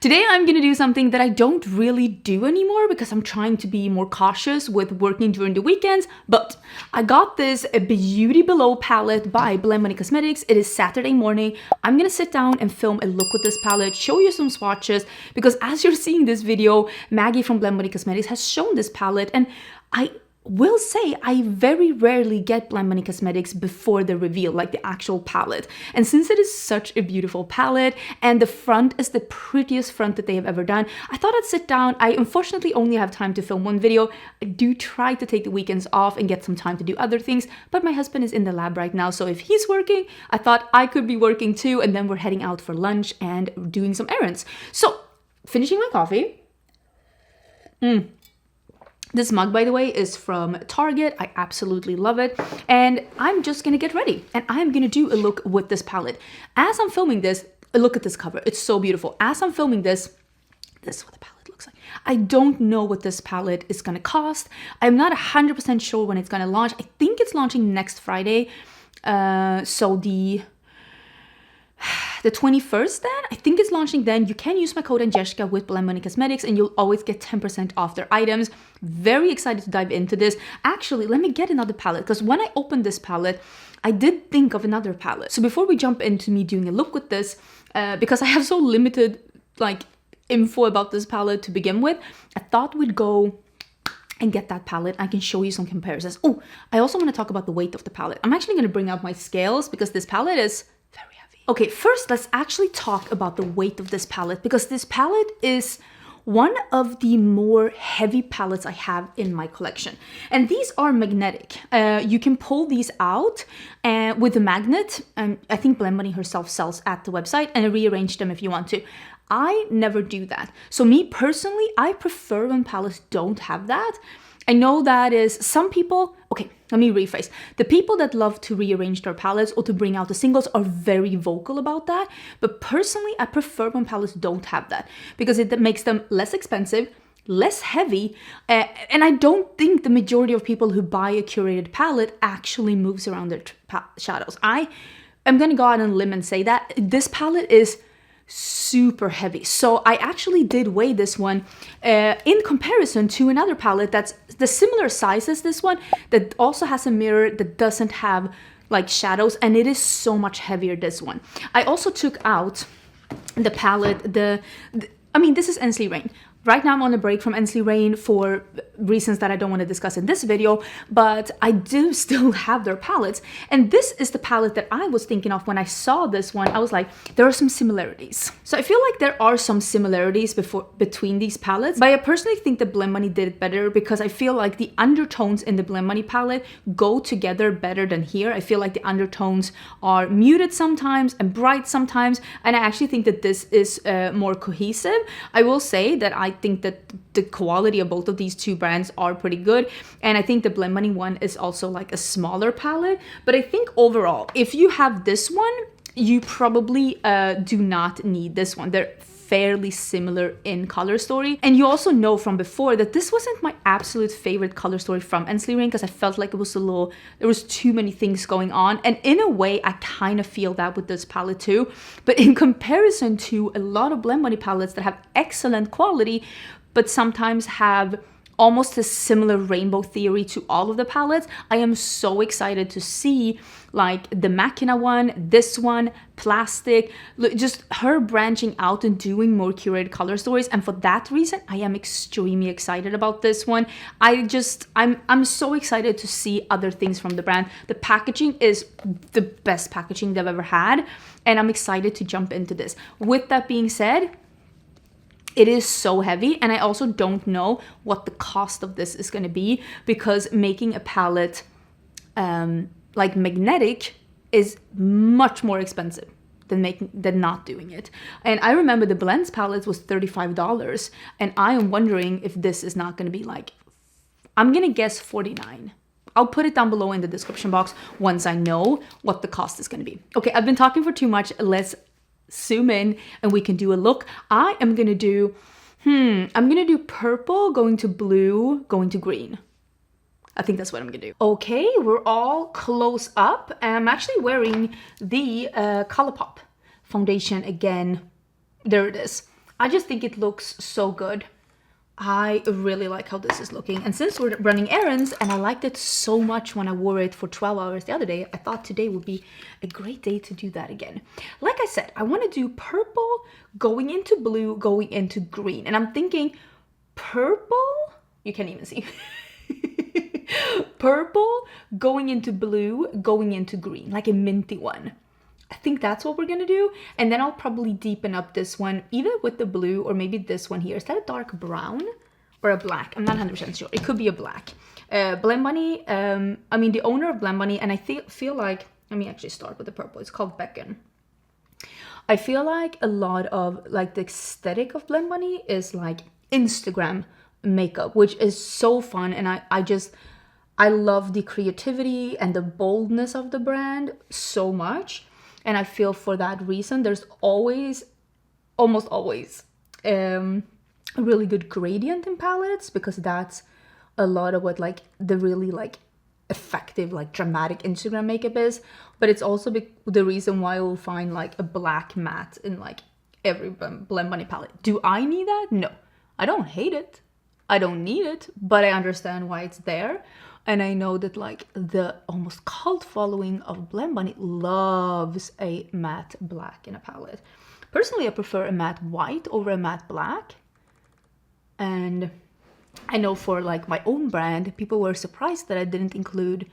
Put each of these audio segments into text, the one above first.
Today I'm gonna do something that I don't really do anymore because I'm trying to be more cautious with working during the weekends, but I got this Beauty Below palette by Nomad Cosmetics. It is Saturday morning. I'm gonna sit down and film a look with this palette, show you some swatches, because as you're seeing this video, Maggie from Nomad Cosmetics has shown this palette, and I will say I very rarely get Nomad Cosmetics before the reveal, like the actual palette. And since it is such a beautiful palette and the front is the prettiest front that they have ever done, I thought I'd sit down. I unfortunately only have time to film one video. I do try to take the weekends off and get some time to do other things, but my husband is in the lab right now, so if he's working, I thought I could be working too, and then we're heading out for lunch and doing some errands. So, finishing my coffee. This mug, by the way, is from Target. I absolutely love it. And I'm just gonna get ready and I'm gonna do a look with this palette. As I'm filming this, look at this cover. It's so beautiful. As I'm filming this is what the palette looks like. I don't know what this palette is gonna cost. I'm not 100% sure when it's gonna launch. I think it's launching next Friday. So the 21st then, I think it's launching then. You can use my code Angelica with Nomad Cosmetics and you'll always get 10% off their items. Very excited to dive into this. Actually, let me get another palette because when I opened this palette, I did think of another palette. So before we jump into me doing a look with this, because I have so limited like info about this palette to begin with, I thought we'd go and get that palette. I can show you some comparisons. Oh, I also want to talk about the weight of the palette. I'm actually going to bring out my scales because this palette is very heavy. Okay, first let's actually talk about the weight of this palette because this palette is one of the more heavy palettes I have in my collection. And these are magnetic. You can pull these out with a magnet. And I think Blend herself sells at the website, and rearrange them if you want to. I never do that. So me personally, I prefer when palettes don't have that. I know that is some people, okay, let me rephrase. The people that love to rearrange their palettes or to bring out the singles are very vocal about that. But personally, I prefer when palettes don't have that because it makes them less expensive, less heavy. And I don't think the majority of people who buy a curated palette actually moves around their shadows. I am going to go out on a limb and say that this palette is super heavy. So I actually did weigh this one in comparison to another palette that's the similar size as this one, that also has a mirror, that doesn't have like shadows, and it is so much heavier, this one. I also took out the palette, I mean, this is Ensley Rain. Right now I'm on a break from Ensley Rain for reasons that I don't want to discuss in this video, but I do still have their palettes. And this is the palette that I was thinking of when I saw this one. I was like, there are some similarities. So I feel like there are some similarities between these palettes, but I personally think the Blend Money did it better because I feel like the undertones in the Blend Money palette go together better than here. I feel like the undertones are muted sometimes and bright sometimes, and I actually think that this is more cohesive. I will say that I think that the quality of both of these two brands are pretty good, and I think the Blend Money one is also like a smaller palette. But I think overall, if you have this one, you probably do not need this one. They're fairly similar in color story, and you also know from before that this wasn't my absolute favorite color story from Ensley Rain because I felt like it was there was too many things going on, and in a way I kind of feel that with this palette too. But in comparison to a lot of Blend Money palettes that have excellent quality but sometimes have almost a similar rainbow theory to all of the palettes, I am so excited to see like the Machina one, this one, Plastic, just her branching out and doing more curated color stories. And for that reason, I am extremely excited about this one. I'm so excited to see other things from the brand. The packaging is the best packaging they've ever had, and I'm excited to jump into this. With that being said, it is so heavy, and I also don't know what the cost of this is going to be because making a palette like magnetic is much more expensive than not doing it. And I remember the Blends palette was $35, and I am wondering if this is not going to be like, I'm going to guess $49. I'll put it down below in the description box once I know what the cost is going to be. Okay, I've been talking for too much. Let's zoom in and we can do a look. I am gonna do purple, going to blue, going to green. I think that's what I'm gonna do. Okay, we're all close up. I'm actually wearing the ColourPop foundation again. There it is. I just think it looks so good. I really like how this is looking. And since we're running errands and I liked it so much when I wore it for 12 hours the other day, I thought today would be a great day to do that again. Like I said, I want to do purple going into blue, going into green. And I'm thinking purple, you can't even see. Purple going into blue, going into green, like a minty one. I think that's what we're gonna do. And then I'll probably deepen up this one, either with the blue or maybe this one here. Is that a dark brown or a black? I'm not 100% sure. It could be a black. Blend Bunny, I mean the owner of Blend Bunny, and I feel like, let me actually start with the purple. It's called Beacon. I feel like a lot of like the aesthetic of Blend Bunny is like Instagram makeup, which is so fun. And I love the creativity and the boldness of the brand so much. And I feel for that reason, there's always, almost always, a really good gradient in palettes, because that's a lot of what like the really like effective, like dramatic Instagram makeup is. But it's also the reason why you'll find like a black matte in like every Blend Bunny palette. Do I need that? No, I don't hate it. I don't need it, but I understand why it's there. And I know that like the almost cult following of Blend Bunny loves a matte black in a palette. Personally, I prefer a matte white over a matte black. And I know for like my own brand, people were surprised that I didn't include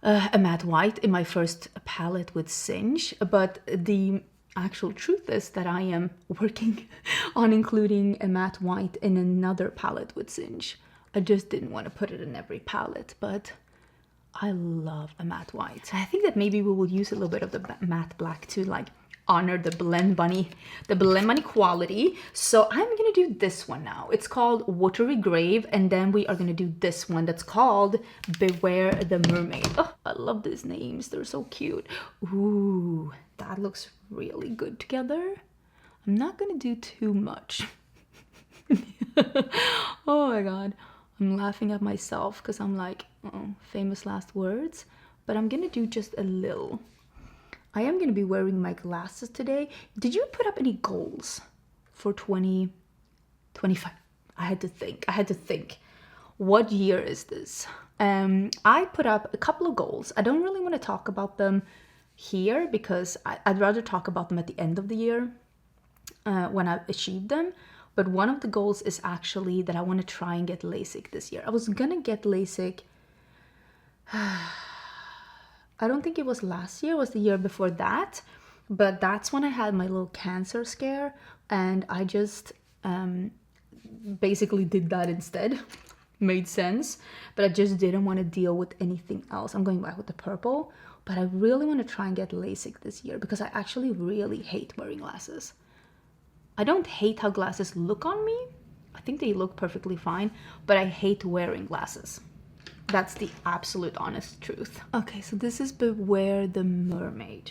a matte white in my first palette with Singe. But the actual truth is that I am working on including a matte white in another palette with Singe. I just didn't want to put it in every palette, but I love a matte white. I think that maybe we will use a little bit of the matte black to like honor the Blend Bunny quality. So I'm gonna do this one now. It's called Watery Grave, and then we are gonna do this one that's called Beware the Mermaid. Oh, I love these names. They're so cute. Ooh, that looks really good together. I'm not gonna do too much. Oh my god. I'm laughing at myself because I'm like, oh, famous last words. But I'm gonna do just a little. I am gonna be wearing my glasses today. Did you put up any goals for 2025? I had to think. What year is this? I put up a couple of goals. I don't really want to talk about them here because I'd rather talk about them at the end of the year when I've achieved them. But one of the goals is actually that I want to try and get LASIK this year. I was gonna get LASIK, I don't think it was last year, it was the year before that. But that's when I had my little cancer scare, and I just basically did that instead. Made sense. But I just didn't want to deal with anything else. I'm going back with the purple, but I really want to try and get LASIK this year because I actually really hate wearing glasses. I don't hate how glasses look on me. I think they look perfectly fine, but I hate wearing glasses. That's the absolute honest truth. Okay, so this is Beware the Mermaid.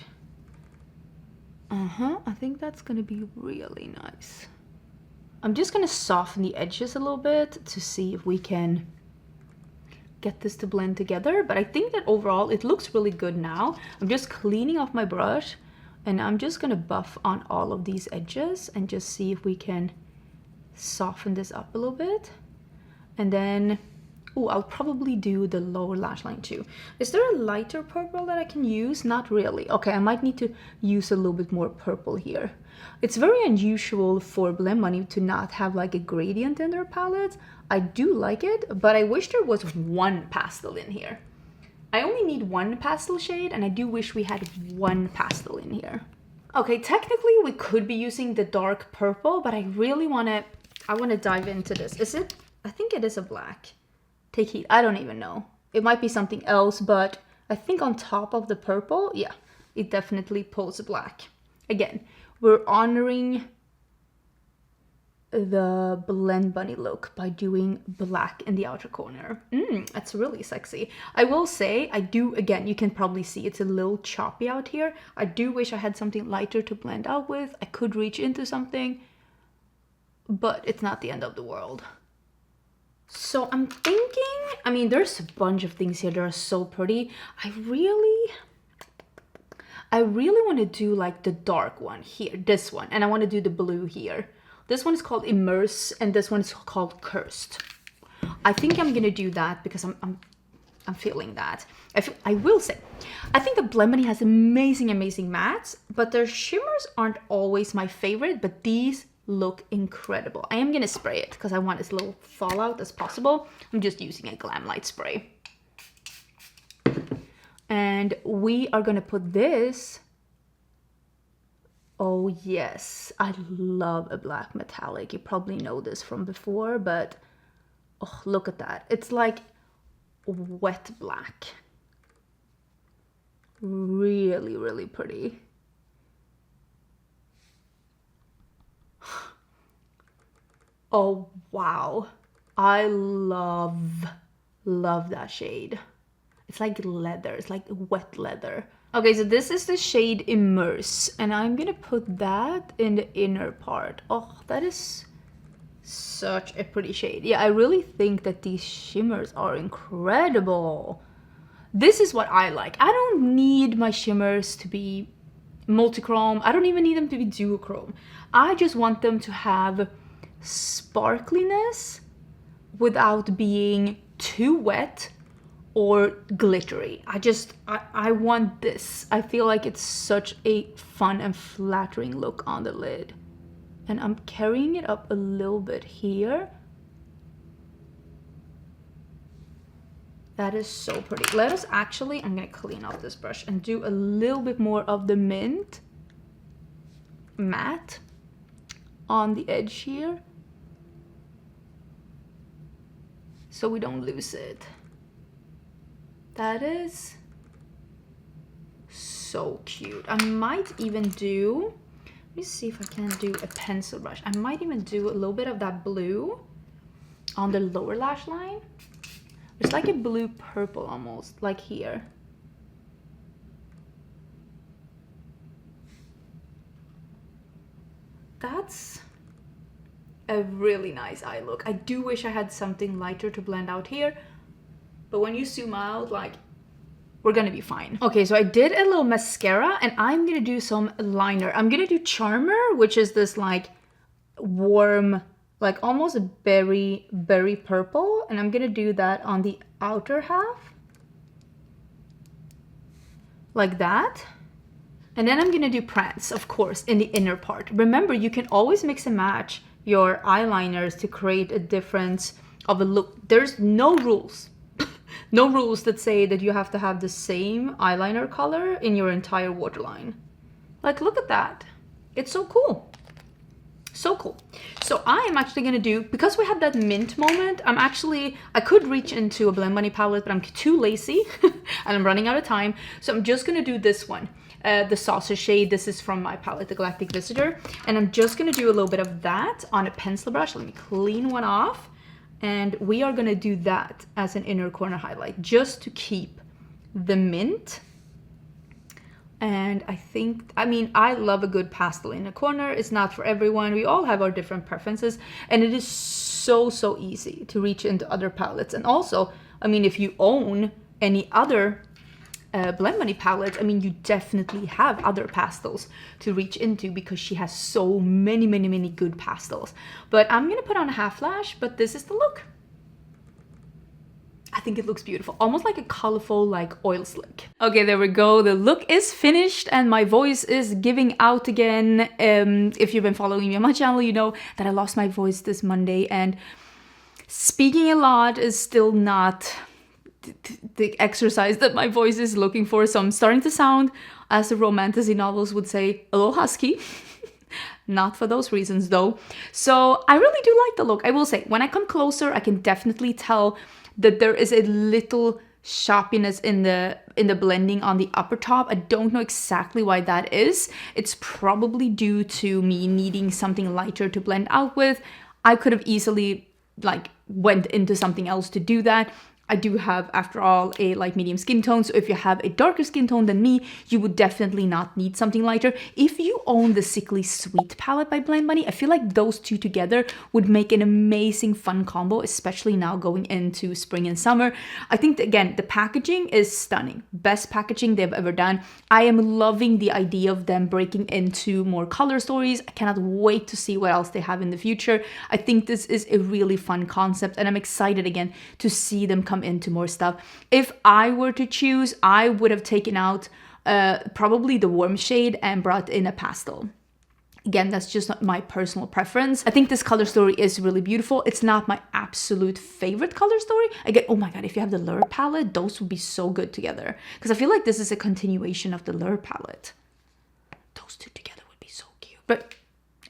I think that's gonna be really nice. I'm just gonna soften the edges a little bit to see if we can get this to blend together. But I think that overall it looks really good now. I'm just cleaning off my brush. And I'm just gonna buff on all of these edges and just see if we can soften this up a little bit. And then, I'll probably do the lower lash line too. Is there a lighter purple that I can use? Not really. Okay, I might need to use a little bit more purple here. It's very unusual for Blend Bunny to not have like a gradient in their palettes. I do like it, but I wish there was one pastel in here. I only need one pastel shade, and I do wish we had one pastel in here. Okay, technically we could be using the dark purple, but I really want to dive into this. Is it? I think it is a black. Take heat. I don't even know. It might be something else, but I think on top of the purple, yeah, it definitely pulls black. Again, we're honoring the Blend Bunny look by doing black in the outer corner. That's really sexy. I will say, I do, again, you can probably see it's a little choppy out here. I do wish I had something lighter to blend out with. I could reach into something, but it's not the end of the world. So I'm thinking, I mean, there's a bunch of things here that are so pretty. I really want to do like the dark one here, this one, and I want to do the blue here. This one is called Immerse and this one is called Cursed. I think I'm gonna do that because I'm feeling that. I will say, I think the Blend Bunny has amazing mattes, but their shimmers aren't always my favorite, but these look incredible. I am gonna spray it because I want as little fallout as possible. I'm just using a Glam Light spray. And we are gonna put this. Oh yes, I love a black metallic. You probably know this from before, but oh, look at that. It's like wet black. Really, really pretty. Oh, wow. I love that shade. It's like leather. It's like wet leather. Okay, so this is the shade Immerse, and I'm gonna put that in the inner part. Oh, that is such a pretty shade. Yeah, I really think that these shimmers are incredible. This is what I like. I don't need my shimmers to be multichrome. I don't even need them to be duochrome. I just want them to have sparkliness without being too wet or glittery. I want this. I feel like it's such a fun and flattering look on the lid. And I'm carrying it up a little bit here. That is so pretty. Let us actually, I'm gonna clean off this brush and do a little bit more of the mint matte on the edge here, so we don't lose it. That is so cute. I might even do, let me see if I can do a pencil brush. I might even do a little bit of that blue on the lower lash line. It's like a blue purple almost, like here. That's a really nice eye look. I do wish I had something lighter to blend out here, but when you zoom out, like, we're gonna be fine. Okay, so I did a little mascara and I'm gonna do some liner. I'm gonna do Charmer, which is this like warm, like almost a berry purple, and I'm gonna do that on the outer half like that. And then I'm gonna do Prance, of course, in the inner part. Remember, you can always mix and match your eyeliners to create a difference of a look. There's no rules. No rules that say that you have to have the same eyeliner color in your entire waterline. Like, look at that. It's so cool. So cool. So I am actually gonna do, because we had that mint moment, I could reach into a Blend Bunny palette, but I'm too lazy and I'm running out of time. So I'm just gonna do this one, the saucer shade. This is from my palette, the Galactic Visitor. And I'm just gonna do a little bit of that on a pencil brush. Let me clean one off. And we are gonna do that as an inner corner highlight, just to keep the mint. And I love a good pastel in a corner. It's not for everyone. We all have our different preferences. And it is so easy to reach into other palettes. And also, I mean, if you own any other Blend Bunny palettes, I mean, you definitely have other pastels to reach into because she has so many good pastels. But I'm gonna put on a half lash, but this is the look. I think it looks beautiful, almost like a colorful like oil slick. Okay, there we go. The look is finished and my voice is giving out again. If you've been following me on my channel, you know that I lost my voice this Monday, and speaking a lot is still not the exercise that my voice is looking for. So I'm starting to sound, as the romantasy novels would say, a little husky. Not for those reasons though. So I really do like the look. I will say, when I come closer, I can definitely tell that there is a little sharpiness in the blending on the upper top. I don't know exactly why that is. It's probably due to me needing something lighter to blend out with. I could have easily like went into something else to do that. I do have, after all, a light medium skin tone. So if you have a darker skin tone than me, you would definitely not need something lighter. If you own the Sickly Sweet palette by Blend Bunny, I feel like those two together would make an amazing fun combo, especially now going into spring and summer. I think, again, the packaging is stunning. Best packaging they've ever done. I am loving the idea of them breaking into more color stories. I cannot wait to see what else they have in the future. I think this is a really fun concept, and I'm excited again to see them come into more stuff. If I were to choose, I would have taken out probably the warm shade and brought in a pastel. Again, that's just not my personal preference. I think this color story is really beautiful. It's not my absolute favorite color story. Again, oh my god, if you have the Lure palette, those would be so good together. Because I feel like this is a continuation of the Lure palette. Those two together would be so cute. But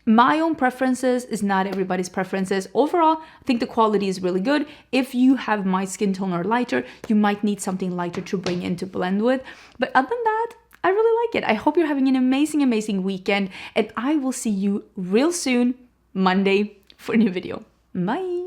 my own preferences is not everybody's preferences. Overall, I think the quality is really good. If you have my skin tone or lighter, you might need something lighter to bring in to blend with. But other than that, I really like it. I hope you're having an amazing, amazing weekend, and I will see you real soon, Monday, for a new video. Bye.